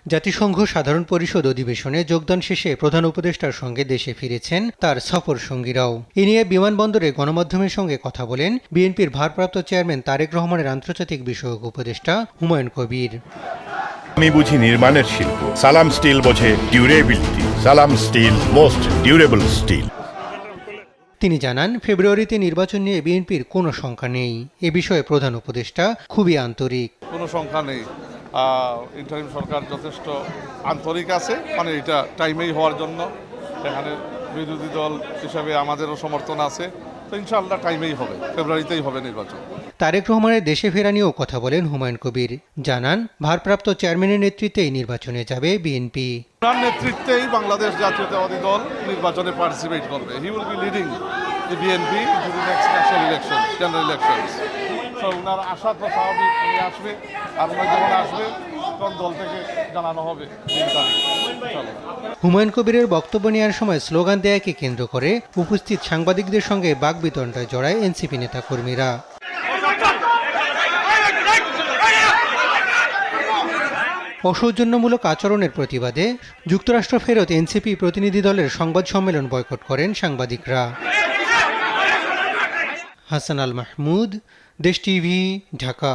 জাতিসংঘ সাধারণ পরিষদ অধিবেশনে যোগদান শেষে প্রধান উপদেষ্টার সঙ্গে দেশে ফিরেছেন তার সফর সঙ্গীরাও। এ নিয়ে বিমানবন্দরে গণমাধ্যমের সঙ্গে কথা বলেন বিএনপির ভারপ্রাপ্ত চেয়ারম্যান তারেক রহমানের আন্তর্জাতিক বিষয়ক উপদেষ্টা হুমায়ুন কবির। আমি বুঝি নির্মাণের শিল্প, সালাম স্টিল বোঝে ডিউরেবিলিটি। সালাম স্টিল, মোস্ট ডিউরেবল স্টিল। তিনি জানান, ফেব্রুয়ারিতে নির্বাচন নিয়ে বিএনপির কোনো শঙ্কা নেই। এ বিষয়ে প্রধান উপদেষ্টা খুবই আন্তরিক। কোনো শঙ্কা নেই, ইন্টারিম সরকার যথেষ্ট আন্তরিক আছে, মানে এটা টাইমেই হওয়ার জন্য। এখানে বিরোধী দল হিসাবে আমাদেরও সমর্থন আছে, তো ইনশাআল্লাহ টাইমেই হবে, ফেব্রুয়ারিতেই হবে নির্বাচন। তারেক রহমানের দেশে ফেরা নিয়েও কথা বলেন হুমায়ুন কবির। জানান, ভারপ্রাপ্ত চেয়ারম্যানের নেতৃত্বেই নির্বাচনে যাবে বিএনপি। তার নেতৃত্বেই বাংলাদেশ জাতীয়তাবাদী দল নির্বাচনে পার্টিসিপেট করবে। He will be leading the BNP into the next national election, general elections. তো ওনার আশা তো স্বাভাবিক, উনি আসবে, আর উনি যখন আসবে তখন দল থেকে জানানো হবে দিন তারিখ। হুমায়ুন কবিরের বক্তব্য নেওয়ার সময় স্লোগান দেয়াকে কেন্দ্র করে উপস্থিত সাংবাদিকদের সঙ্গে বাকবিতণ্ডায় জড়ায় এনসিপি নেতাকর্মীরা। অসৌজন্যমূলক আচরণের প্রতিবাদে যুক্তরাষ্ট্র ফেরত এনসিপি প্রতিনিধি দলের সংবাদ সম্মেলন বয়কট করেন সাংবাদিকরা। হাসান আল মাহমুদ, দেশ টিভি, ঢাকা।